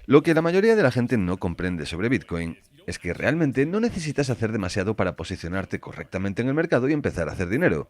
Lo que la mayoría de la gente no comprende sobre Bitcoin es que realmente no necesitas hacer demasiado para posicionarte correctamente en el mercado y empezar a hacer dinero.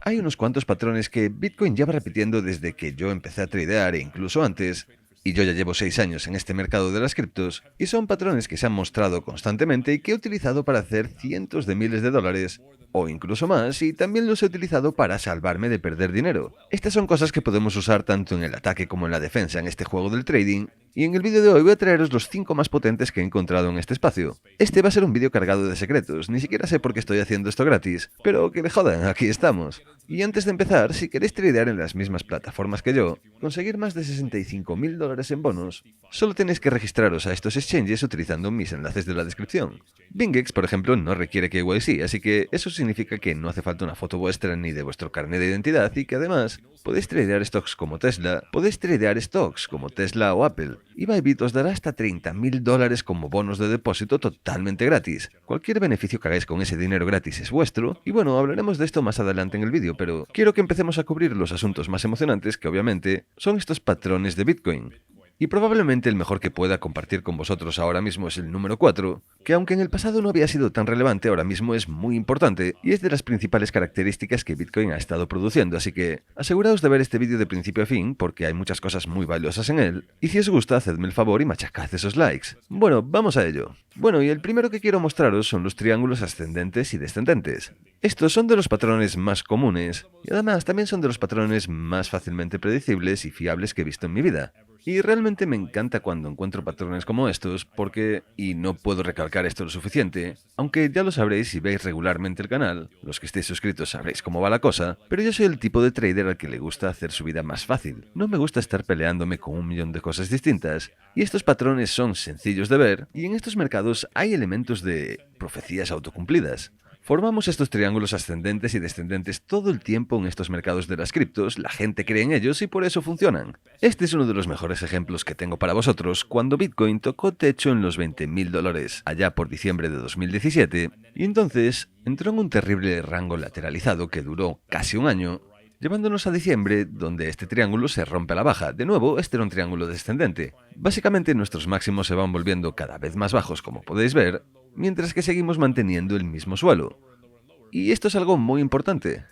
Hay unos cuantos patrones que Bitcoin lleva repitiendo desde que yo empecé a tradear e incluso antes, y yo ya llevo 6 años en este mercado de las criptos, y son patrones que se han mostrado constantemente y que he utilizado para hacer cientos de miles de dólares, o incluso más, y también los he utilizado para salvarme de perder dinero. Estas son cosas que podemos usar tanto en el ataque como en la defensa en este juego del trading, y en el vídeo de hoy voy a traeros los 5 más potentes que he encontrado en este espacio. Este va a ser un vídeo cargado de secretos, ni siquiera sé por qué estoy haciendo esto gratis, pero que le jodan, aquí estamos. Y antes de empezar, si queréis tradear en las mismas plataformas que yo, conseguir más de 65.000 dólares en bonos, solo tenéis que registraros a estos exchanges utilizando mis enlaces de la descripción. BingEx, por ejemplo, no requiere KYC, así que eso significa que no hace falta una foto vuestra ni de vuestro carnet de identidad y que además podéis tradear stocks como Tesla, podéis tradear stocks como Tesla o Apple, y Bybit os dará hasta 30.000 dólares como bonos de depósito totalmente gratis. Cualquier beneficio que hagáis con ese dinero gratis es vuestro, y bueno, hablaremos de esto más adelante en el vídeo, pero quiero que empecemos a cubrir los asuntos más emocionantes que obviamente son estos patrones de Bitcoin. Y probablemente el mejor que pueda compartir con vosotros ahora mismo es el número 4, que aunque en el pasado no había sido tan relevante, ahora mismo es muy importante y es de las principales características que Bitcoin ha estado produciendo, así que aseguraos de ver este vídeo de principio a fin porque hay muchas cosas muy valiosas en él, y si os gusta, hacedme el favor y machacad esos likes. Bueno, vamos a ello. Bueno, y el primero que quiero mostraros son los triángulos ascendentes y descendentes. Estos son de los patrones más comunes y además también son de los patrones más fácilmente predecibles y fiables que he visto en mi vida. Y realmente me encanta cuando encuentro patrones como estos porque, y no puedo recalcar esto lo suficiente, aunque ya lo sabréis si veis regularmente el canal, los que estéis suscritos sabréis cómo va la cosa, pero yo soy el tipo de trader al que le gusta hacer su vida más fácil. No me gusta estar peleándome con un millón de cosas distintas, y estos patrones son sencillos de ver, y en estos mercados hay elementos de profecías autocumplidas. Formamos estos triángulos ascendentes y descendentes todo el tiempo en estos mercados de las criptos, la gente cree en ellos y por eso funcionan. Este es uno de los mejores ejemplos que tengo para vosotros cuando Bitcoin tocó techo en los 20.000 dólares, allá por diciembre de 2017, y entonces entró en un terrible rango lateralizado que duró casi un año, llevándonos a diciembre, donde este triángulo se rompe a la baja. De nuevo, este era un triángulo descendente. Básicamente nuestros máximos se van volviendo cada vez más bajos, como podéis ver, mientras que seguimos manteniendo el mismo suelo. Y esto es algo muy importante.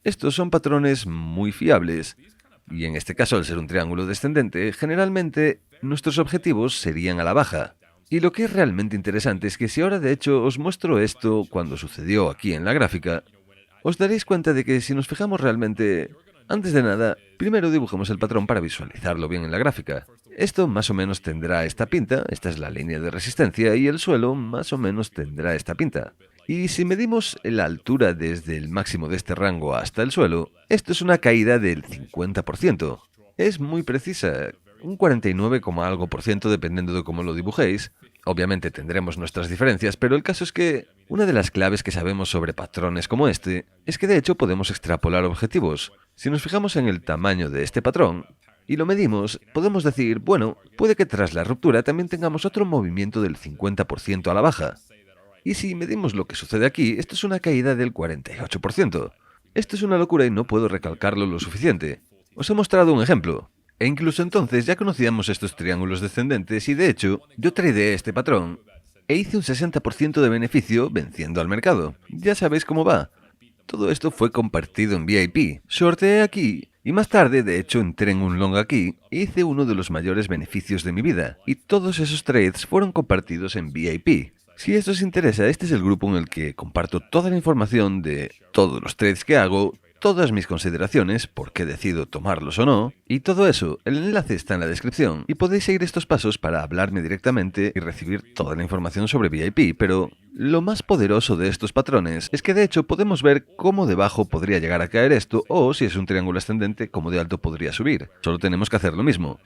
Estos son patrones muy fiables, y en este caso, al ser un triángulo descendente, generalmente nuestros objetivos serían a la baja. Y lo que es realmente interesante es que si ahora de hecho os muestro esto cuando sucedió aquí en la gráfica, os daréis cuenta de que si nos fijamos realmente, antes de nada, primero dibujemos el patrón para visualizarlo bien en la gráfica. Esto más o menos tendrá esta pinta, esta es la línea de resistencia, y el suelo más o menos tendrá esta pinta. Y si medimos la altura desde el máximo de este rango hasta el suelo, esto es una caída del 50%. Es muy precisa, un 49, algo por ciento dependiendo de cómo lo dibujéis. Obviamente tendremos nuestras diferencias, pero el caso es que una de las claves que sabemos sobre patrones como este es que de hecho podemos extrapolar objetivos. Si nos fijamos en el tamaño de este patrón y lo medimos, podemos decir, bueno, puede que tras la ruptura también tengamos otro movimiento del 50% a la baja. Y si medimos lo que sucede aquí, esto es una caída del 48%. Esto es una locura y no puedo recalcarlo lo suficiente. Os he mostrado un ejemplo. E incluso entonces ya conocíamos estos triángulos descendentes y de hecho, yo tradeé este patrón e hice un 60% de beneficio venciendo al mercado. Ya sabéis cómo va. Todo esto fue compartido en VIP. Sorteé aquí y más tarde, de hecho, entré en un long aquí e hice uno de los mayores beneficios de mi vida. Y todos esos trades fueron compartidos en VIP. Si esto os interesa, este es el grupo en el que comparto toda la información de todos los trades que hago, todas mis consideraciones, por qué decido tomarlos o no, y todo eso. El enlace está en la descripción y podéis seguir estos pasos para hablarme directamente y recibir toda la información sobre VIP, pero lo más poderoso de estos patrones es que de hecho podemos ver cómo debajo podría llegar a caer esto o si es un triángulo ascendente cómo de alto podría subir. Solo tenemos que hacer lo mismo.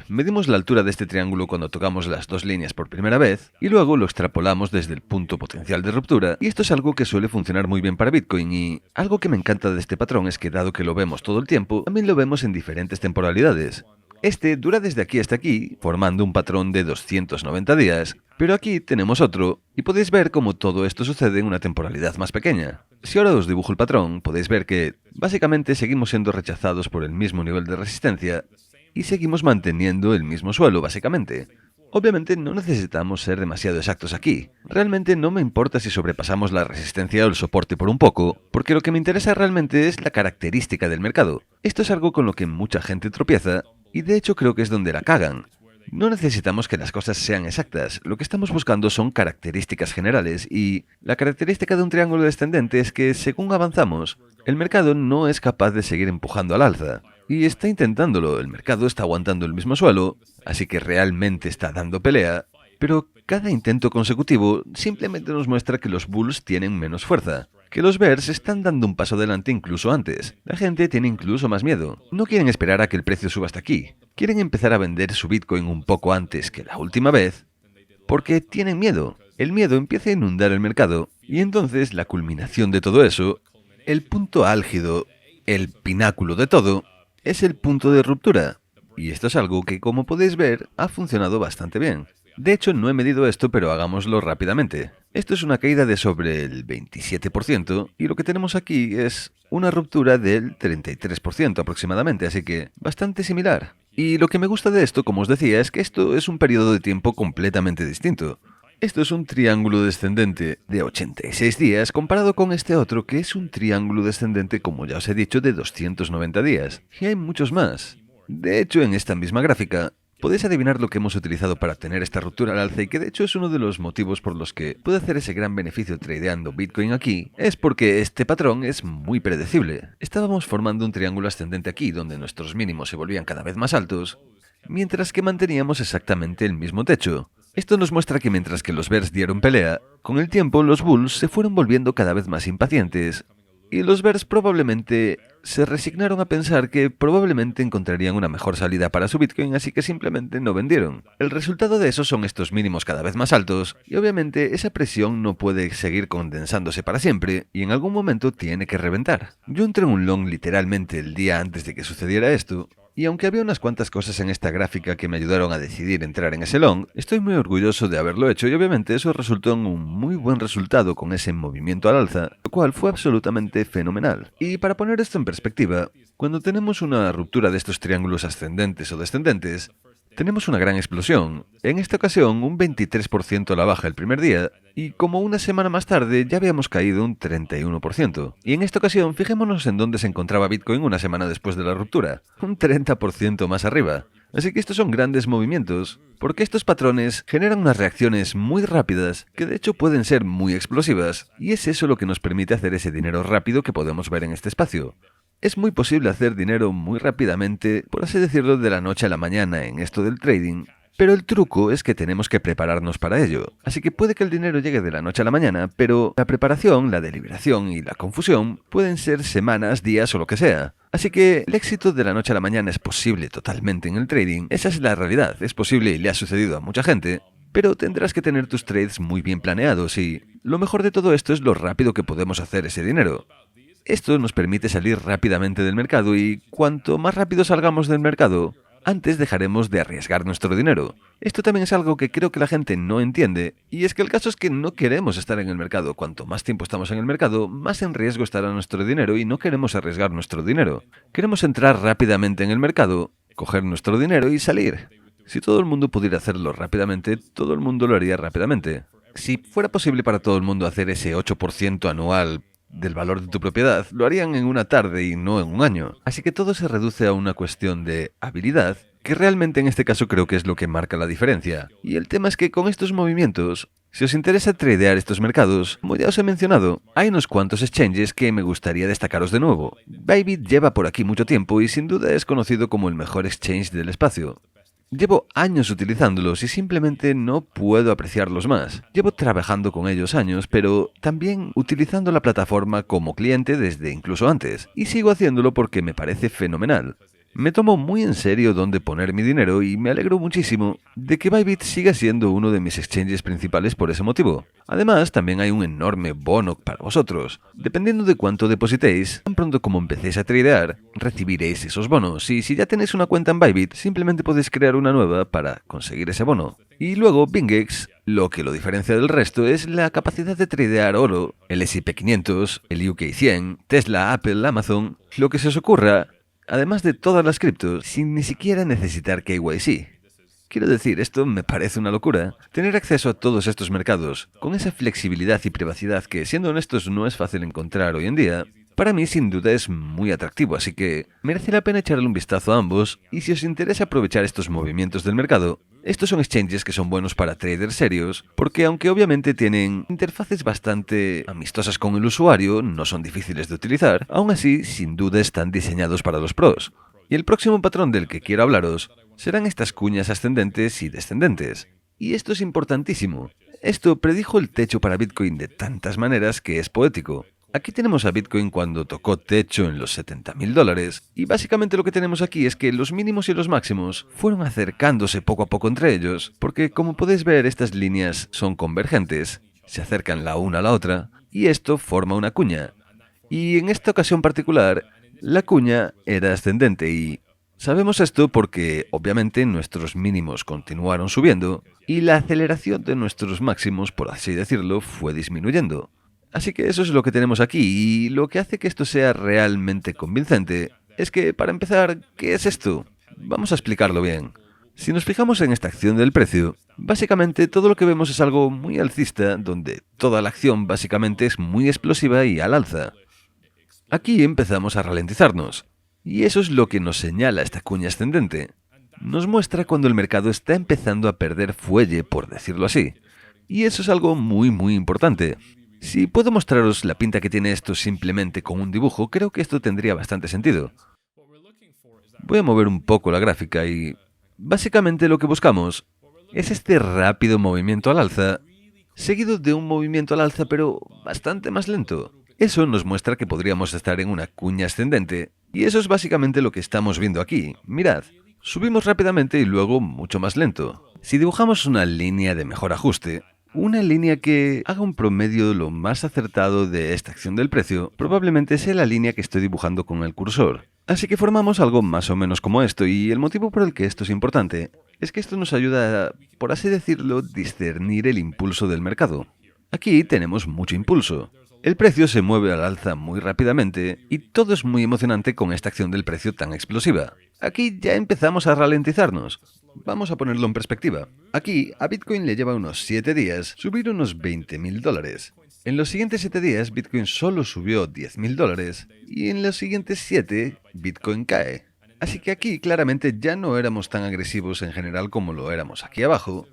Medimos la altura de este triángulo cuando tocamos las dos líneas por primera vez y luego lo extrapolamos desde el punto potencial de ruptura, y esto es algo que suele funcionar muy bien para Bitcoin, y algo que me encanta de este patrón es que dado que lo vemos todo el tiempo, también lo vemos en diferentes temporalidades. Este dura desde aquí hasta aquí, formando un patrón de 290 días, pero aquí tenemos otro, y podéis ver cómo todo esto sucede en una temporalidad más pequeña. Si ahora os dibujo el patrón, podéis ver que, básicamente, seguimos siendo rechazados por el mismo nivel de resistencia, y seguimos manteniendo el mismo suelo, básicamente. Obviamente no necesitamos ser demasiado exactos aquí. Realmente no me importa si sobrepasamos la resistencia o el soporte por un poco, porque lo que me interesa realmente es la característica del mercado. Esto es algo con lo que mucha gente tropieza, y de hecho creo que es donde la cagan. No necesitamos que las cosas sean exactas, lo que estamos buscando son características generales, y la característica de un triángulo descendente es que, según avanzamos, el mercado no es capaz de seguir empujando al alza. Y está intentándolo, el mercado está aguantando el mismo suelo, así que realmente está dando pelea, pero cada intento consecutivo simplemente nos muestra que los bulls tienen menos fuerza, que los bears están dando un paso adelante incluso antes. La gente tiene incluso más miedo. No quieren esperar a que el precio suba hasta aquí. Quieren empezar a vender su Bitcoin un poco antes que la última vez, porque tienen miedo. El miedo empieza a inundar el mercado, y entonces la culminación de todo eso, el punto álgido, el pináculo de todo, es el punto de ruptura. Y esto es algo que, como podéis ver, ha funcionado bastante bien. De hecho, no he medido esto, pero hagámoslo rápidamente. Esto es una caída de sobre el 27%, y lo que tenemos aquí es una ruptura del 33% aproximadamente, así que bastante similar. Y lo que me gusta de esto, como os decía, es que esto es un periodo de tiempo completamente distinto. Esto es un triángulo descendente de 86 días comparado con este otro que es un triángulo descendente, como ya os he dicho, de 290 días. Y hay muchos más. De hecho, en esta misma gráfica, podéis adivinar lo que hemos utilizado para tener esta ruptura al alza y que de hecho es uno de los motivos por los que puedo hacer ese gran beneficio tradeando Bitcoin aquí, es porque este patrón es muy predecible. Estábamos formando un triángulo ascendente aquí, donde nuestros mínimos se volvían cada vez más altos, mientras que manteníamos exactamente el mismo techo. Esto nos muestra que mientras que los bears dieron pelea, con el tiempo los bulls se fueron volviendo cada vez más impacientes, y los bears probablemente se resignaron a pensar que probablemente encontrarían una mejor salida para su Bitcoin, así que simplemente no vendieron. El resultado de eso son estos mínimos cada vez más altos, y obviamente esa presión no puede seguir condensándose para siempre, y en algún momento tiene que reventar. Yo entré en un long literalmente el día antes de que sucediera esto, y aunque había unas cuantas cosas en esta gráfica que me ayudaron a decidir entrar en ese long, estoy muy orgulloso de haberlo hecho y obviamente eso resultó en un muy buen resultado con ese movimiento al alza, lo cual fue absolutamente fenomenal. Y para poner esto en perspectiva, cuando tenemos una ruptura de estos triángulos ascendentes o descendentes, tenemos una gran explosión. En esta ocasión, un 23% a la baja el primer día, y como una semana más tarde ya habíamos caído un 31%. Y en esta ocasión, fijémonos en dónde se encontraba Bitcoin una semana después de la ruptura, un 30% más arriba. Así que estos son grandes movimientos, porque estos patrones generan unas reacciones muy rápidas que de hecho pueden ser muy explosivas, y es eso lo que nos permite hacer ese dinero rápido que podemos ver en este espacio. Es muy posible hacer dinero muy rápidamente, por así decirlo, de la noche a la mañana en esto del trading, pero el truco es que tenemos que prepararnos para ello. Así que puede que el dinero llegue de la noche a la mañana, pero la preparación, la deliberación y la confusión pueden ser semanas, días o lo que sea. Así que el éxito de la noche a la mañana es posible totalmente en el trading, esa es la realidad, es posible y le ha sucedido a mucha gente, pero tendrás que tener tus trades muy bien planeados y lo mejor de todo esto es lo rápido que podemos hacer ese dinero. Esto nos permite salir rápidamente del mercado y cuanto más rápido salgamos del mercado, antes dejaremos de arriesgar nuestro dinero. Esto también es algo que creo que la gente no entiende, y es que el caso es que no queremos estar en el mercado. Cuanto más tiempo estamos en el mercado, más en riesgo estará nuestro dinero y no queremos arriesgar nuestro dinero. Queremos entrar rápidamente en el mercado, coger nuestro dinero y salir. Si todo el mundo pudiera hacerlo rápidamente, todo el mundo lo haría rápidamente. Si fuera posible para todo el mundo hacer ese 8% anual del valor de tu propiedad, lo harían en una tarde y no en un año. Así que todo se reduce a una cuestión de habilidad, que realmente en este caso creo que es lo que marca la diferencia. Y el tema es que con estos movimientos, si os interesa tradear estos mercados, como ya os he mencionado, hay unos cuantos exchanges que me gustaría destacaros de nuevo. Bybit lleva por aquí mucho tiempo y sin duda es conocido como el mejor exchange del espacio. Llevo años utilizándolos y simplemente no puedo apreciarlos más. Llevo trabajando con ellos años, pero también utilizando la plataforma como cliente desde incluso antes, y sigo haciéndolo porque me parece fenomenal. Me tomo muy en serio dónde poner mi dinero y me alegro muchísimo de que Bybit siga siendo uno de mis exchanges principales por ese motivo. Además, también hay un enorme bono para vosotros. Dependiendo de cuánto depositéis, tan pronto como empecéis a tradear, recibiréis esos bonos. Y si ya tenéis una cuenta en Bybit, simplemente podéis crear una nueva para conseguir ese bono. Y luego BingX, lo que lo diferencia del resto es la capacidad de tradear oro, el S&P 500, el UK 100, Tesla, Apple, Amazon, lo que se os ocurra, además de todas las criptos, sin ni siquiera necesitar KYC. Quiero decir, esto me parece una locura. Tener acceso a todos estos mercados, con esa flexibilidad y privacidad que, siendo honestos, no es fácil encontrar hoy en día, para mí sin duda es muy atractivo, así que merece la pena echarle un vistazo a ambos, y si os interesa aprovechar estos movimientos del mercado, estos son exchanges que son buenos para traders serios, porque aunque obviamente tienen interfaces bastante amistosas con el usuario, no son difíciles de utilizar, aún así sin duda están diseñados para los pros. Y el próximo patrón del que quiero hablaros serán estas cuñas ascendentes y descendentes. Y esto es importantísimo. Esto predijo el techo para Bitcoin de tantas maneras que es poético. Aquí tenemos a Bitcoin cuando tocó techo en los $70.000 y básicamente lo que tenemos aquí es que los mínimos y los máximos fueron acercándose poco a poco entre ellos, porque como podéis ver estas líneas son convergentes, se acercan la una a la otra y esto forma una cuña. Y en esta ocasión particular, la cuña era ascendente y sabemos esto porque obviamente nuestros mínimos continuaron subiendo y la aceleración de nuestros máximos, por así decirlo, fue disminuyendo. Así que eso es lo que tenemos aquí, y lo que hace que esto sea realmente convincente es que, para empezar, ¿qué es esto? Vamos a explicarlo bien. Si nos fijamos en esta acción del precio, básicamente todo lo que vemos es algo muy alcista, donde toda la acción básicamente es muy explosiva y al alza. Aquí empezamos a ralentizarnos, y eso es lo que nos señala esta cuña ascendente. Nos muestra cuando el mercado está empezando a perder fuelle, por decirlo así. Y eso es algo muy importante. Si puedo mostraros la pinta que tiene esto simplemente con un dibujo, creo que esto tendría bastante sentido. Voy a mover un poco la gráfica y básicamente lo que buscamos es este rápido movimiento al alza, seguido de un movimiento al alza pero bastante más lento. Eso nos muestra que podríamos estar en una cuña ascendente, y eso es básicamente lo que estamos viendo aquí. Mirad, subimos rápidamente y luego mucho más lento. Si dibujamos una línea de mejor ajuste, una línea que haga un promedio lo más acertado de esta acción del precio, probablemente sea la línea que estoy dibujando con el cursor. Así que formamos algo más o menos como esto, y el motivo por el que esto es importante es que esto nos ayuda a, por así decirlo, discernir el impulso del mercado. Aquí tenemos mucho impulso. El precio se mueve al alza muy rápidamente y todo es muy emocionante con esta acción del precio tan explosiva. Aquí ya empezamos a ralentizarnos. Vamos a ponerlo en perspectiva. Aquí a Bitcoin le lleva unos 7 días subir unos $20.000. En los siguientes 7 días Bitcoin solo subió $10.000 y en los siguientes 7 Bitcoin cae. Así que aquí claramente ya no éramos tan agresivos en general como lo éramos aquí abajo.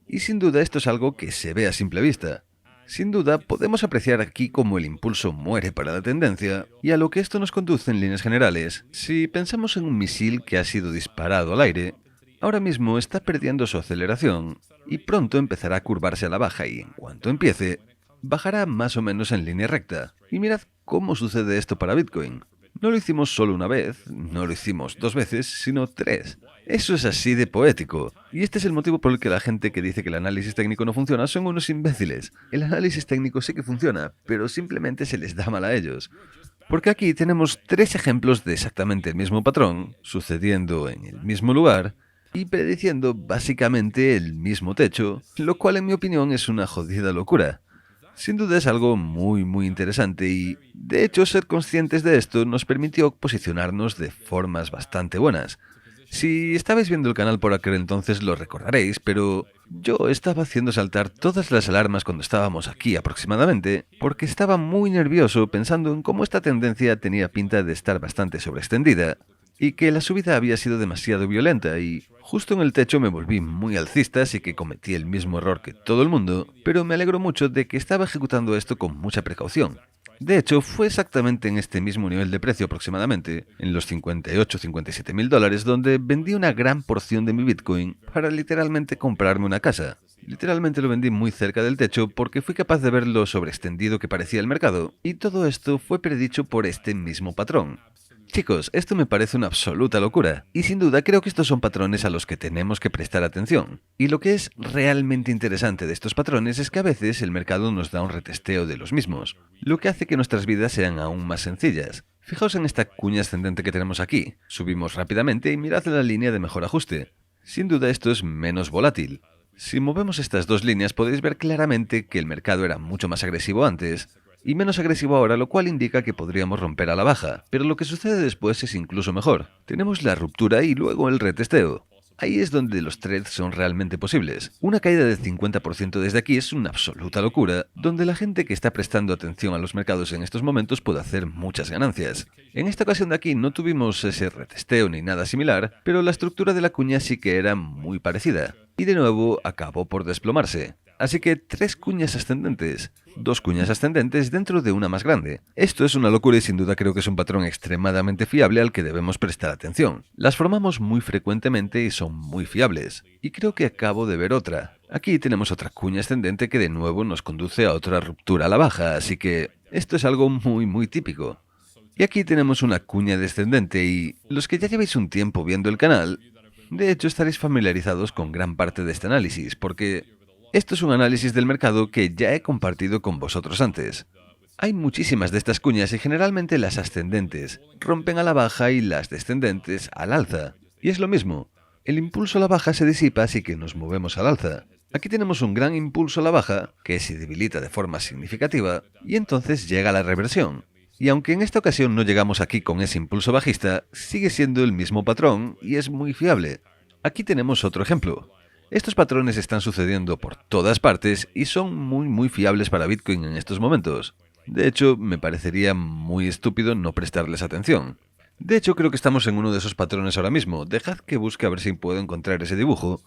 Y sin duda esto es algo que se ve a simple vista. Sin duda, podemos apreciar aquí cómo el impulso muere para la tendencia, y a lo que esto nos conduce en líneas generales. Si pensamos en un misil que ha sido disparado al aire, ahora mismo está perdiendo su aceleración, y pronto empezará a curvarse a la baja, y en cuanto empiece, bajará más o menos en línea recta. Y mirad cómo sucede esto para Bitcoin. No lo hicimos solo una vez, no lo hicimos 2 veces, sino 3. Eso es así de poético. Y este es el motivo por el que la gente que dice que el análisis técnico no funciona son unos imbéciles. El análisis técnico sí que funciona, pero simplemente se les da mal a ellos. Porque aquí tenemos 3 ejemplos de exactamente el mismo patrón, sucediendo en el mismo lugar, y prediciendo básicamente el mismo techo, lo cual en mi opinión es una jodida locura. Sin duda es algo muy interesante y, de hecho, ser conscientes de esto nos permitió posicionarnos de formas bastante buenas. Si estabais viendo el canal por aquel entonces lo recordaréis, pero yo estaba haciendo saltar todas las alarmas cuando estábamos aquí aproximadamente, porque estaba muy nervioso pensando en cómo esta tendencia tenía pinta de estar bastante sobreextendida, y que la subida había sido demasiado violenta y justo en el techo me volví muy alcista, así que cometí el mismo error que todo el mundo, pero me alegro mucho de que estaba ejecutando esto con mucha precaución. De hecho, fue exactamente en este mismo nivel de precio aproximadamente, en los $57.000, donde vendí una gran porción de mi Bitcoin para literalmente comprarme una casa. Literalmente lo vendí muy cerca del techo porque fui capaz de ver lo sobreextendido que parecía el mercado, y todo esto fue predicho por este mismo patrón. Chicos, esto me parece una absoluta locura, y sin duda creo que estos son patrones a los que tenemos que prestar atención. Y lo que es realmente interesante de estos patrones es que a veces el mercado nos da un retesteo de los mismos, lo que hace que nuestras vidas sean aún más sencillas. Fijaos en esta cuña ascendente que tenemos aquí, subimos rápidamente y mirad la línea de mejor ajuste. Sin duda esto es menos volátil. Si movemos estas 2 líneas podéis ver claramente que el mercado era mucho más agresivo antes, y menos agresivo ahora, lo cual indica que podríamos romper a la baja, pero lo que sucede después es incluso mejor. Tenemos la ruptura y luego el retesteo. Ahí es donde los trades son realmente posibles. Una caída del 50% desde aquí es una absoluta locura, donde la gente que está prestando atención a los mercados en estos momentos puede hacer muchas ganancias. En esta ocasión de aquí no tuvimos ese retesteo ni nada similar, pero la estructura de la cuña sí que era muy parecida. Y de nuevo acabó por desplomarse. Así que 3 cuñas ascendentes, 2 cuñas ascendentes dentro de una más grande. Esto es una locura y sin duda creo que es un patrón extremadamente fiable al que debemos prestar atención. Las formamos muy frecuentemente y son muy fiables. Y creo que acabo de ver otra. Aquí tenemos otra cuña ascendente que de nuevo nos conduce a otra ruptura a la baja, así que esto es algo muy típico. Y aquí tenemos una cuña descendente y los que ya lleváis un tiempo viendo el canal, de hecho estaréis familiarizados con gran parte de este análisis, porque esto es un análisis del mercado que ya he compartido con vosotros antes. Hay muchísimas de estas cuñas y generalmente las ascendentes rompen a la baja y las descendentes al alza. Y es lo mismo, el impulso a la baja se disipa así que nos movemos al alza. Aquí tenemos un gran impulso a la baja que se debilita de forma significativa y entonces llega la reversión. Y aunque en esta ocasión no llegamos aquí con ese impulso bajista, sigue siendo el mismo patrón y es muy fiable. Aquí tenemos otro ejemplo. Estos patrones están sucediendo por todas partes y son muy fiables para Bitcoin en estos momentos. De hecho, me parecería muy estúpido no prestarles atención. De hecho, creo que estamos en uno de esos patrones ahora mismo. Dejad que busque a ver si puedo encontrar ese dibujo.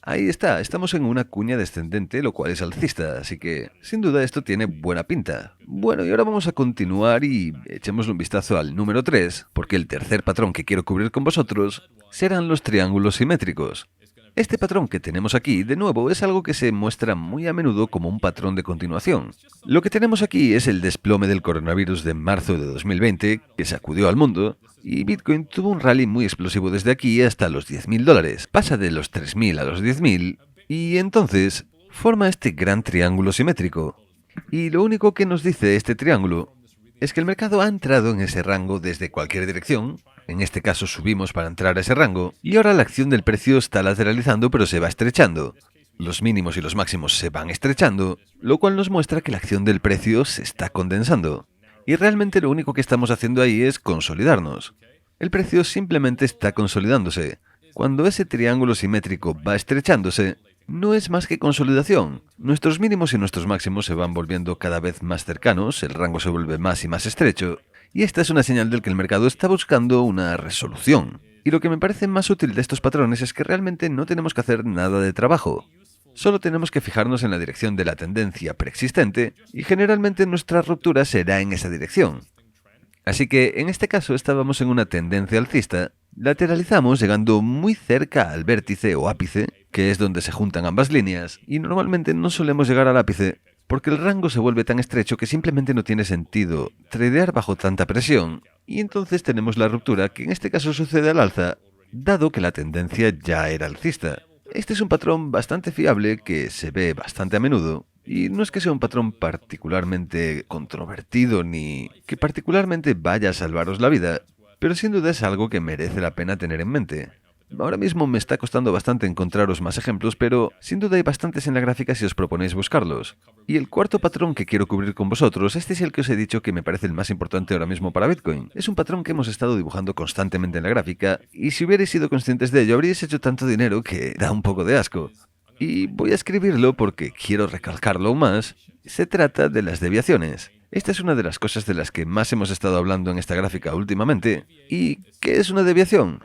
Ahí está, estamos en una cuña descendente, lo cual es alcista, así que sin duda esto tiene buena pinta. Bueno, y ahora vamos a continuar y echemos un vistazo al número 3, porque el tercer patrón que quiero cubrir con vosotros serán los triángulos simétricos. Este patrón que tenemos aquí, de nuevo, es algo que se muestra muy a menudo como un patrón de continuación. Lo que tenemos aquí es el desplome del coronavirus de marzo de 2020, que sacudió al mundo, y Bitcoin tuvo un rally muy explosivo desde aquí hasta los $10.000. Pasa de los 3.000 a los 10.000, y entonces forma este gran triángulo simétrico. Y lo único que nos dice este triángulo es que el mercado ha entrado en ese rango desde cualquier dirección, en este caso subimos para entrar a ese rango, y ahora la acción del precio está lateralizando pero se va estrechando. Los mínimos y los máximos se van estrechando, lo cual nos muestra que la acción del precio se está condensando. Y realmente lo único que estamos haciendo ahí es consolidarnos. El precio simplemente está consolidándose. Cuando ese triángulo simétrico va estrechándose, no es más que consolidación. Nuestros mínimos y nuestros máximos se van volviendo cada vez más cercanos, el rango se vuelve más y más estrecho, y esta es una señal del que el mercado está buscando una resolución. Y lo que me parece más útil de estos patrones es que realmente no tenemos que hacer nada de trabajo. Solo tenemos que fijarnos en la dirección de la tendencia preexistente y generalmente nuestra ruptura será en esa dirección. Así que en este caso estábamos en una tendencia alcista, lateralizamos llegando muy cerca al vértice o ápice, que es donde se juntan ambas líneas, y normalmente no solemos llegar al ápice porque el rango se vuelve tan estrecho que simplemente no tiene sentido tradear bajo tanta presión, y entonces tenemos la ruptura que en este caso sucede al alza, dado que la tendencia ya era alcista. Este es un patrón bastante fiable que se ve bastante a menudo, y no es que sea un patrón particularmente controvertido ni que particularmente vaya a salvaros la vida, pero sin duda es algo que merece la pena tener en mente. Ahora mismo me está costando bastante encontraros más ejemplos, pero sin duda hay bastantes en la gráfica si os proponéis buscarlos. Y el cuarto patrón que quiero cubrir con vosotros, este es el que os he dicho que me parece el más importante ahora mismo para Bitcoin. Es un patrón que hemos estado dibujando constantemente en la gráfica, y si hubierais sido conscientes de ello, habríais hecho tanto dinero que da un poco de asco. Y voy a escribirlo porque quiero recalcarlo aún más. Se trata de las desviaciones. Esta es una de las cosas de las que más hemos estado hablando en esta gráfica últimamente. ¿Y qué es una desviación?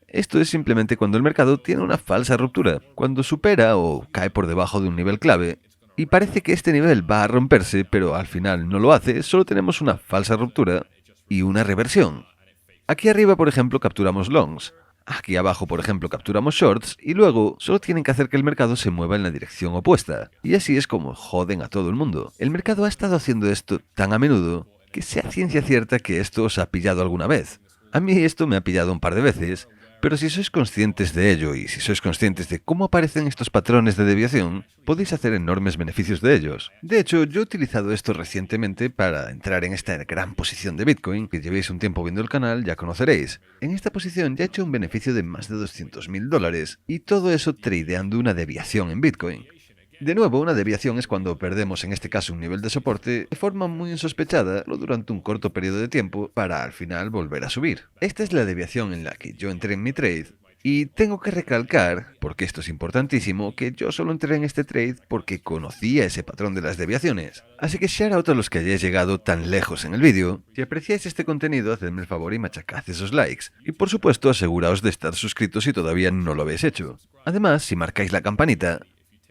Esto es simplemente cuando el mercado tiene una falsa ruptura, cuando supera o cae por debajo de un nivel clave, y parece que este nivel va a romperse, pero al final no lo hace, solo tenemos una falsa ruptura y una reversión. Aquí arriba, por ejemplo, capturamos longs. Aquí abajo, por ejemplo, capturamos shorts y luego solo tienen que hacer que el mercado se mueva en la dirección opuesta. Y así es como joden a todo el mundo. El mercado ha estado haciendo esto tan a menudo que sea ciencia cierta que esto os ha pillado alguna vez. A mí esto me ha pillado un par de veces, pero si sois conscientes de ello y si sois conscientes de cómo aparecen estos patrones de desviación, podéis hacer enormes beneficios de ellos. De hecho, yo he utilizado esto recientemente para entrar en esta gran posición de Bitcoin, que llevéis un tiempo viendo el canal ya conoceréis. En esta posición ya he hecho un beneficio de más de $200.000 y todo eso tradeando una desviación en Bitcoin. De nuevo, una desviación es cuando perdemos en este caso un nivel de soporte de forma muy insospechada o durante un corto periodo de tiempo para al final volver a subir. Esta es la desviación en la que yo entré en mi trade Y tengo que recalcar, porque esto es importantísimo, que yo solo entré en este trade porque conocía ese patrón de las desviaciones. Así que shout out a los que hayáis llegado tan lejos en el vídeo. Si apreciáis este contenido, hacedme el favor y machacad esos likes. Y por supuesto, aseguraos de estar suscritos si todavía no lo habéis hecho. Además, si marcáis la campanita,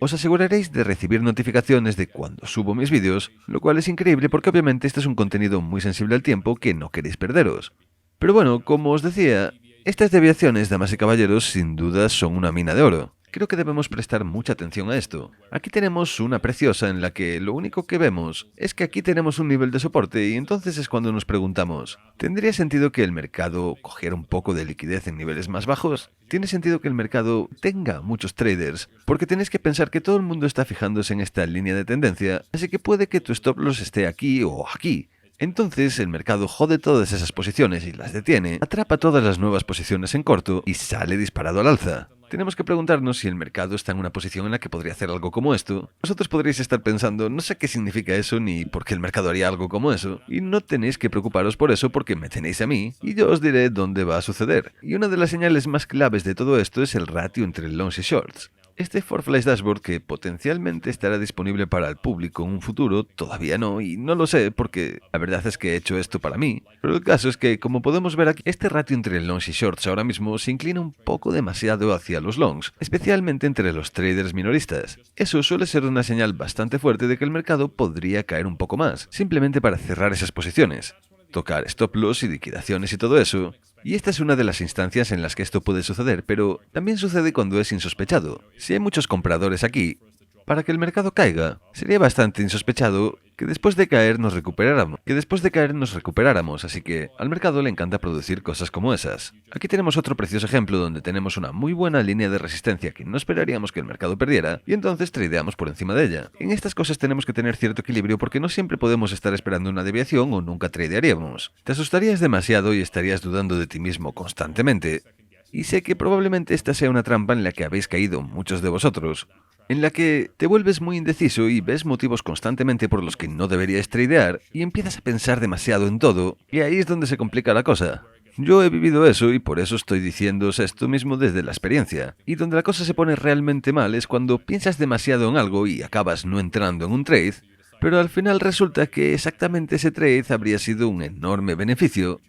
os aseguraréis de recibir notificaciones de cuando subo mis vídeos, lo cual es increíble porque obviamente este es un contenido muy sensible al tiempo que no queréis perderos. Pero bueno, como os decía, estas desviaciones, damas y caballeros, sin duda son una mina de oro. Creo que debemos prestar mucha atención a esto. Aquí tenemos una preciosa en la que lo único que vemos es que aquí tenemos un nivel de soporte y entonces es cuando nos preguntamos, ¿tendría sentido que el mercado cogiera un poco de liquidez en niveles más bajos? ¿Tiene sentido que el mercado tenga muchos traders? Porque tenéis que pensar que todo el mundo está fijándose en esta línea de tendencia, así que puede que tu stop loss esté aquí o aquí. Entonces el mercado jode todas esas posiciones y las detiene, atrapa todas las nuevas posiciones en corto y sale disparado al alza. Tenemos que preguntarnos si el mercado está en una posición en la que podría hacer algo como esto. Vosotros podréis estar pensando, no sé qué significa eso ni por qué el mercado haría algo como eso, y no tenéis que preocuparos por eso porque me tenéis a mí y yo os diré dónde va a suceder. Y una de las señales más claves de todo esto es el ratio entre longs y shorts. Este 4Flash Dashboard, que potencialmente estará disponible para el público en un futuro, todavía no, y no lo sé porque la verdad es que he hecho esto para mí. Pero el caso es que, como podemos ver aquí, este ratio entre longs y shorts ahora mismo se inclina un poco demasiado hacia los longs, especialmente entre los traders minoristas. Eso suele ser una señal bastante fuerte de que el mercado podría caer un poco más, simplemente para cerrar esas posiciones, tocar stop loss y liquidaciones y todo eso. Y esta es una de las instancias en las que esto puede suceder, pero también sucede cuando es insospechado. Si hay muchos compradores aquí, para que el mercado caiga, sería bastante insospechado que después de caer nos recuperáramos, así que al mercado le encanta producir cosas como esas. Aquí tenemos otro precioso ejemplo donde tenemos una muy buena línea de resistencia que no esperaríamos que el mercado perdiera y entonces tradeamos por encima de ella. En estas cosas tenemos que tener cierto equilibrio porque no siempre podemos estar esperando una deviación o nunca tradearíamos. Te asustarías demasiado y estarías dudando de ti mismo constantemente. Y sé que probablemente esta sea una trampa en la que habéis caído muchos de vosotros, en la que te vuelves muy indeciso y ves motivos constantemente por los que no deberías tradear y empiezas a pensar demasiado en todo, y ahí es donde se complica la cosa. Yo he vivido eso y por eso estoy diciéndoos esto mismo desde la experiencia. Y donde la cosa se pone realmente mal es cuando piensas demasiado en algo y acabas no entrando en un trade, pero al final resulta que exactamente ese trade habría sido un enorme beneficio,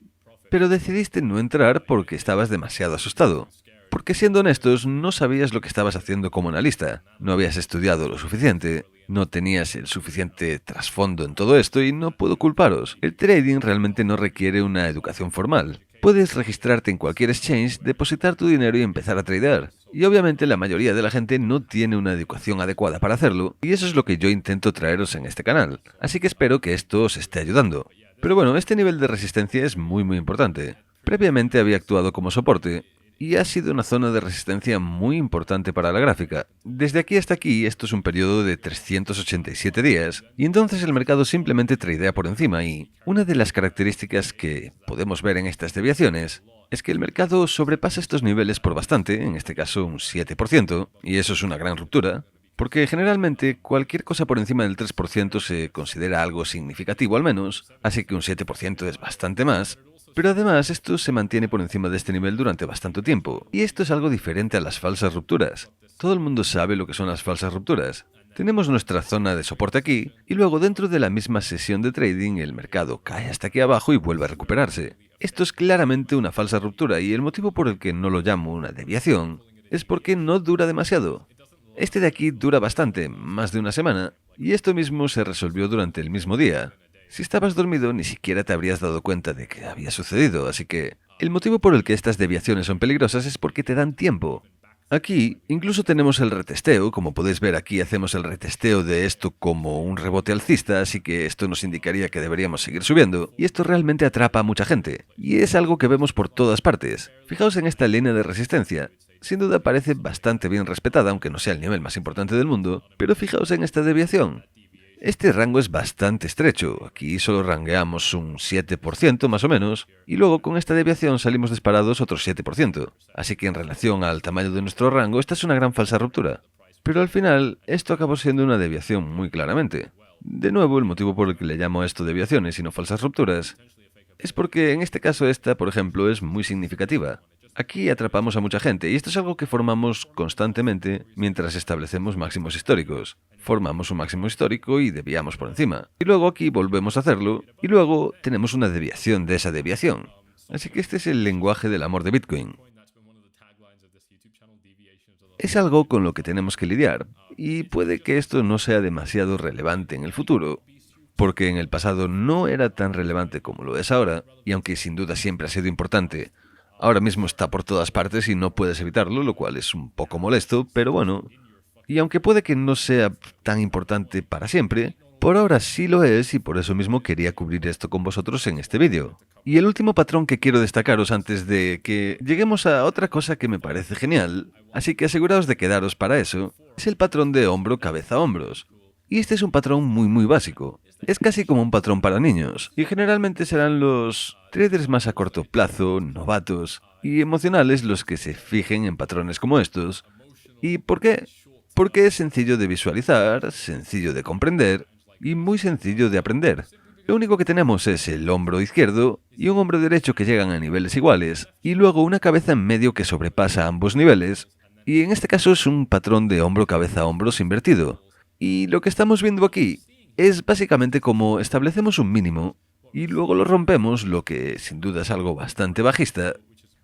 pero decidiste no entrar porque estabas demasiado asustado. Porque siendo honestos, no sabías lo que estabas haciendo como analista, no habías estudiado lo suficiente, no tenías el suficiente trasfondo en todo esto y no puedo culparos. El trading realmente no requiere una educación formal. Puedes registrarte en cualquier exchange, depositar tu dinero y empezar a tradear. Y obviamente la mayoría de la gente no tiene una educación adecuada para hacerlo, y eso es lo que yo intento traeros en este canal. Así que espero que esto os esté ayudando. Pero bueno, este nivel de resistencia es muy importante. Previamente había actuado como soporte, y ha sido una zona de resistencia muy importante para la gráfica. Desde aquí hasta aquí, esto es un periodo de 387 días, y entonces el mercado simplemente tradea por encima y una de las características que podemos ver en estas desviaciones es que el mercado sobrepasa estos niveles por bastante, en este caso un 7%, y eso es una gran ruptura, porque generalmente cualquier cosa por encima del 3% se considera algo significativo al menos, así que un 7% es bastante más. Pero además esto se mantiene por encima de este nivel durante bastante tiempo, y esto es algo diferente a las falsas rupturas. Todo el mundo sabe lo que son las falsas rupturas. Tenemos nuestra zona de soporte aquí, y luego dentro de la misma sesión de trading el mercado cae hasta aquí abajo y vuelve a recuperarse. Esto es claramente una falsa ruptura y el motivo por el que no lo llamo una desviación es porque no dura demasiado. Este de aquí dura bastante, más de una semana, y esto mismo se resolvió durante el mismo día. Si estabas dormido, ni siquiera te habrías dado cuenta de que había sucedido, así que el motivo por el que estas desviaciones son peligrosas es porque te dan tiempo. Aquí incluso tenemos el retesteo, como podéis ver aquí hacemos el retesteo de esto como un rebote alcista, así que esto nos indicaría que deberíamos seguir subiendo, y esto realmente atrapa a mucha gente, y es algo que vemos por todas partes. Fijaos en esta línea de resistencia. Sin duda parece bastante bien respetada, aunque no sea el nivel más importante del mundo, pero fijaos en esta desviación. Este rango es bastante estrecho, aquí solo rangueamos un 7% más o menos, y luego con esta desviación salimos disparados otro 7%, así que en relación al tamaño de nuestro rango esta es una gran falsa ruptura. Pero al final, esto acabó siendo una desviación muy claramente. De nuevo, el motivo por el que le llamo a esto desviaciones y no falsas rupturas, es porque en este caso esta, por ejemplo, es muy significativa. Aquí atrapamos a mucha gente y esto es algo que formamos constantemente mientras establecemos máximos históricos. Formamos un máximo histórico y desviamos por encima. Y luego aquí volvemos a hacerlo y luego tenemos una desviación de esa desviación. Así que este es el lenguaje del amor de Bitcoin. Es algo con lo que tenemos que lidiar y puede que esto no sea demasiado relevante en el futuro, porque en el pasado no era tan relevante como lo es ahora, y aunque sin duda siempre ha sido importante, ahora mismo está por todas partes y no puedes evitarlo, lo cual es un poco molesto, pero bueno. Y aunque puede que no sea tan importante para siempre, por ahora sí lo es y por eso mismo quería cubrir esto con vosotros en este vídeo. Y el último patrón que quiero destacaros antes de que lleguemos a otra cosa que me parece genial, así que aseguraos de quedaros para eso, es el patrón de hombro, cabeza, hombros. Y este es un patrón muy básico. Es casi como un patrón para niños, y generalmente serán los traders más a corto plazo, novatos y emocionales los que se fijen en patrones como estos. ¿Y por qué? Porque es sencillo de visualizar, sencillo de comprender y muy sencillo de aprender. Lo único que tenemos es el hombro izquierdo y un hombro derecho que llegan a niveles iguales, y luego una cabeza en medio que sobrepasa ambos niveles, y en este caso es un patrón de hombro-cabeza-hombros invertido. Y lo que estamos viendo aquí es básicamente como establecemos un mínimo y luego lo rompemos, lo que sin duda es algo bastante bajista,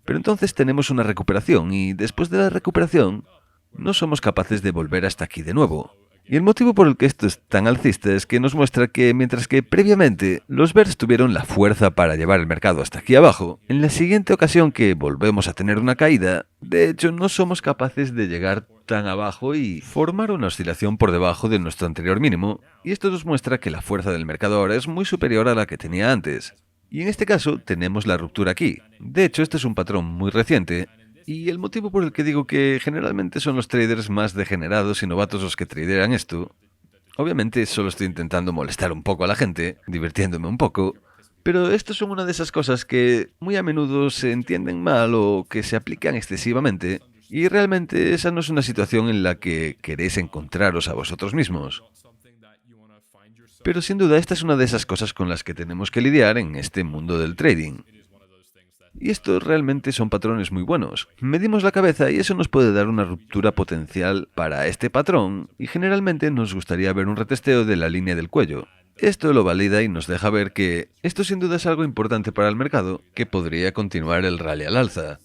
pero entonces tenemos una recuperación y después de la recuperación no somos capaces de volver hasta aquí de nuevo. Y el motivo por el que esto es tan alcista es que nos muestra que mientras que previamente los bears tuvieron la fuerza para llevar el mercado hasta aquí abajo, en la siguiente ocasión que volvemos a tener una caída, de hecho no somos capaces de llegar tan abajo y formar una oscilación por debajo de nuestro anterior mínimo, y esto nos muestra que la fuerza del mercado ahora es muy superior a la que tenía antes. Y en este caso tenemos la ruptura aquí. De hecho, este es un patrón muy reciente, y el motivo por el que digo que generalmente son los traders más degenerados y novatos los que tradean esto, obviamente solo estoy intentando molestar un poco a la gente, divirtiéndome un poco, pero esto son una de esas cosas que muy a menudo se entienden mal o que se aplican excesivamente, y realmente esa no es una situación en la que queréis encontraros a vosotros mismos. Pero sin duda esta es una de esas cosas con las que tenemos que lidiar en este mundo del trading. Y estos realmente son patrones muy buenos. Medimos la cabeza y eso nos puede dar una ruptura potencial para este patrón, y generalmente nos gustaría ver un retesteo de la línea del cuello. Esto lo valida y nos deja ver que esto sin duda es algo importante para el mercado, que podría continuar el rally al alza.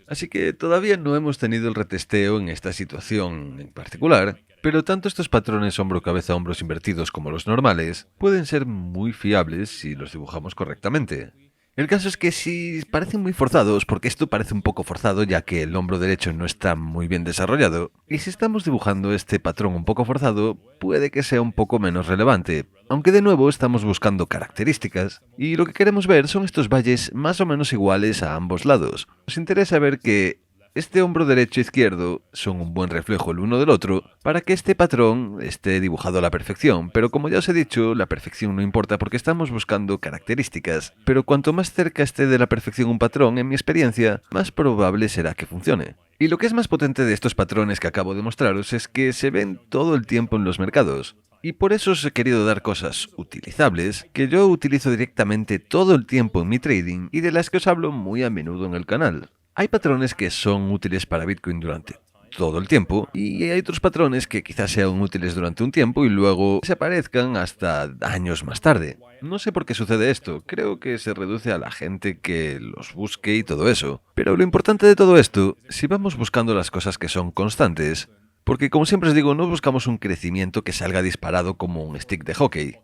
Así que todavía no hemos tenido el retesteo en esta situación en particular, pero tanto estos patrones hombro-cabeza-hombros invertidos como los normales pueden ser muy fiables si los dibujamos correctamente. El caso es que si parecen muy forzados, porque esto parece un poco forzado ya que el hombro derecho no está muy bien desarrollado, y si estamos dibujando este patrón un poco forzado, puede que sea un poco menos relevante, aunque de nuevo estamos buscando características, y lo que queremos ver son estos valles más o menos iguales a ambos lados. Nos interesa ver que este hombro derecho e izquierdo son un buen reflejo el uno del otro para que este patrón esté dibujado a la perfección, pero como ya os he dicho, la perfección no importa porque estamos buscando características, pero cuanto más cerca esté de la perfección un patrón, en mi experiencia, más probable será que funcione. Y lo que es más potente de estos patrones que acabo de mostraros es que se ven todo el tiempo en los mercados. Y por eso os he querido dar cosas utilizables que yo utilizo directamente todo el tiempo en mi trading y de las que os hablo muy a menudo en el canal. Hay patrones que son útiles para Bitcoin durante todo el tiempo y hay otros patrones que quizás sean útiles durante un tiempo y luego desaparezcan hasta años más tarde. No sé por qué sucede esto, creo que se reduce a la gente que los busque y todo eso. Pero lo importante de todo esto, si vamos buscando las cosas que son constantes, porque como siempre os digo, no buscamos un crecimiento que salga disparado como un stick de hockey.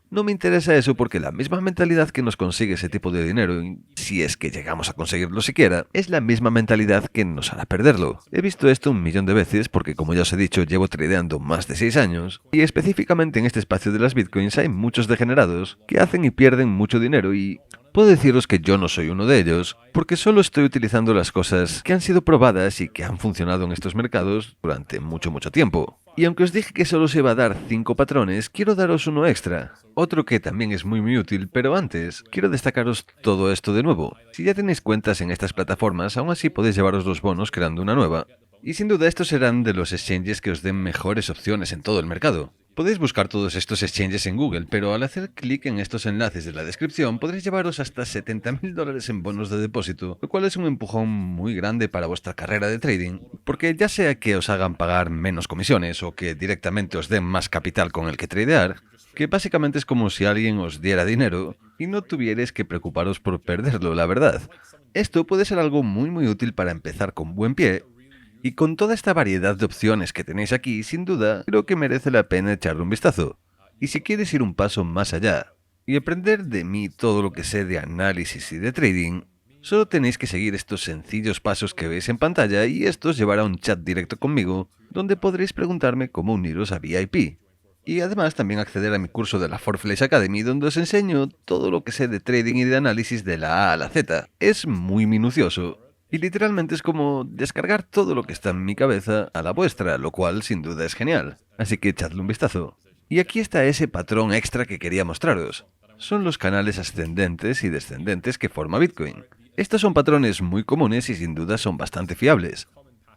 No me interesa eso porque la misma mentalidad que nos consigue ese tipo de dinero, si es que llegamos a conseguirlo siquiera, es la misma mentalidad que nos hará perderlo. He visto esto 1.000.000 de veces porque, como ya os he dicho, llevo tradeando más de 6 años, y específicamente en este espacio de las bitcoins hay muchos degenerados que hacen y pierden mucho dinero y puedo deciros que yo no soy uno de ellos, porque solo estoy utilizando las cosas que han sido probadas y que han funcionado en estos mercados durante mucho tiempo. Y aunque os dije que solo se iba a dar 5 patrones, quiero daros uno extra. Otro que también es muy útil, pero antes, quiero destacaros todo esto de nuevo. Si ya tenéis cuentas en estas plataformas, aún así podéis llevaros los bonos creando una nueva. Y sin duda estos serán de los exchanges que os den mejores opciones en todo el mercado. Podéis buscar todos estos exchanges en Google, pero al hacer clic en estos enlaces de la descripción podréis llevaros hasta $70.000 en bonos de depósito, lo cual es un empujón muy grande para vuestra carrera de trading, porque ya sea que os hagan pagar menos comisiones o que directamente os den más capital con el que tradear, que básicamente es como si alguien os diera dinero y no tuvierais que preocuparos por perderlo, la verdad. Esto puede ser algo muy útil para empezar con buen pie. Y con toda esta variedad de opciones que tenéis aquí, sin duda, creo que merece la pena echarle un vistazo. Y si quieres ir un paso más allá y aprender de mí todo lo que sé de análisis y de trading, solo tenéis que seguir estos sencillos pasos que veis en pantalla y esto os llevará a un chat directo conmigo, donde podréis preguntarme cómo uniros a VIP. Y además también acceder a mi curso de la Forflash Academy, donde os enseño todo lo que sé de trading y de análisis de la A a la Z. Es muy minucioso. Y literalmente es como descargar todo lo que está en mi cabeza a la vuestra, lo cual sin duda es genial. Así que echadle un vistazo. Y aquí está ese patrón extra que quería mostraros. Son los canales ascendentes y descendentes que forma Bitcoin. Estos son patrones muy comunes y sin duda son bastante fiables.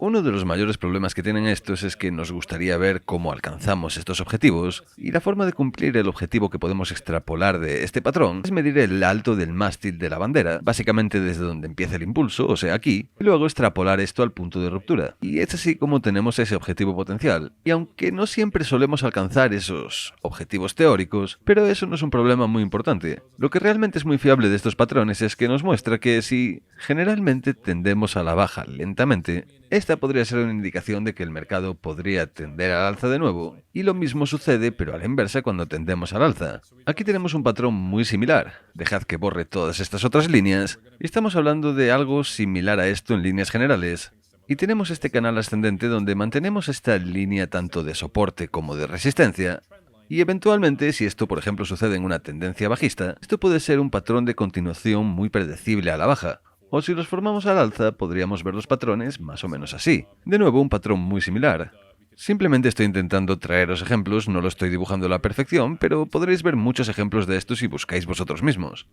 Uno de los mayores problemas que tienen estos es que nos gustaría ver cómo alcanzamos estos objetivos, y la forma de cumplir el objetivo que podemos extrapolar de este patrón es medir el alto del mástil de la bandera, básicamente desde donde empieza el impulso, o sea aquí, y luego extrapolar esto al punto de ruptura. Y es así como tenemos ese objetivo potencial. Y aunque no siempre solemos alcanzar esos objetivos teóricos, pero eso no es un problema muy importante. Lo que realmente es muy fiable de estos patrones es que nos muestra que si generalmente tendemos a la baja lentamente, esta podría ser una indicación de que el mercado podría tender al alza de nuevo, y lo mismo sucede pero a la inversa cuando tendemos al alza. Aquí tenemos un patrón muy similar. Dejad que borre todas estas otras líneas, y estamos hablando de algo similar a esto en líneas generales. Y tenemos este canal ascendente donde mantenemos esta línea tanto de soporte como de resistencia, y eventualmente, si esto por ejemplo sucede en una tendencia bajista, esto puede ser un patrón de continuación muy predecible a la baja. O si los formamos al alza, podríamos ver los patrones más o menos así. De nuevo, un patrón muy similar. Simplemente estoy intentando traeros ejemplos, no lo estoy dibujando a la perfección, pero podréis ver muchos ejemplos de esto si buscáis vosotros mismos.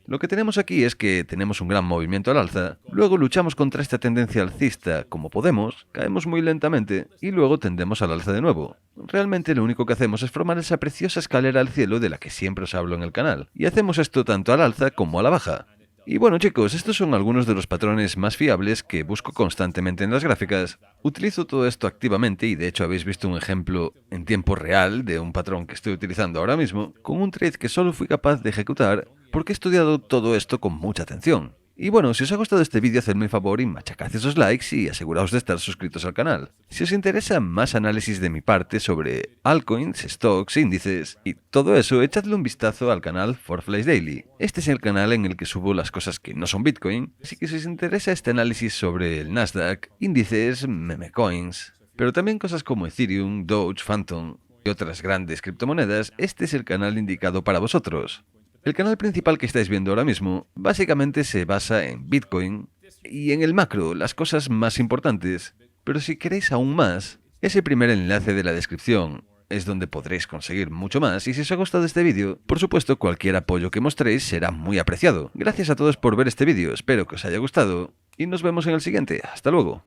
Lo que tenemos aquí es que tenemos un gran movimiento al alza, luego luchamos contra esta tendencia alcista como podemos, caemos muy lentamente y luego tendemos al alza de nuevo. Realmente lo único que hacemos es formar esa preciosa escalera al cielo de la que siempre os hablo en el canal, y hacemos esto tanto al alza como a la baja. Y bueno chicos, estos son algunos de los patrones más fiables que busco constantemente en las gráficas. Utilizo todo esto activamente y de hecho habéis visto un ejemplo en tiempo real de un patrón que estoy utilizando ahora mismo, con un trade que solo fui capaz de ejecutar porque he estudiado todo esto con mucha atención. Y bueno, si os ha gustado este vídeo, hacedme el favor y machacad esos likes y aseguraos de estar suscritos al canal. Si os interesa más análisis de mi parte sobre altcoins, stocks, índices y todo eso, echadle un vistazo al canal Forflash Daily. Este es el canal en el que subo las cosas que no son Bitcoin, así que si os interesa este análisis sobre el Nasdaq, índices, memecoins, pero también cosas como Ethereum, Doge, Phantom y otras grandes criptomonedas, este es el canal indicado para vosotros. El canal principal que estáis viendo ahora mismo básicamente se basa en Bitcoin y en el macro, las cosas más importantes. Pero si queréis aún más, ese primer enlace de la descripción es donde podréis conseguir mucho más, y si os ha gustado este vídeo, por supuesto cualquier apoyo que mostréis será muy apreciado. Gracias a todos por ver este vídeo, espero que os haya gustado y nos vemos en el siguiente. Hasta luego.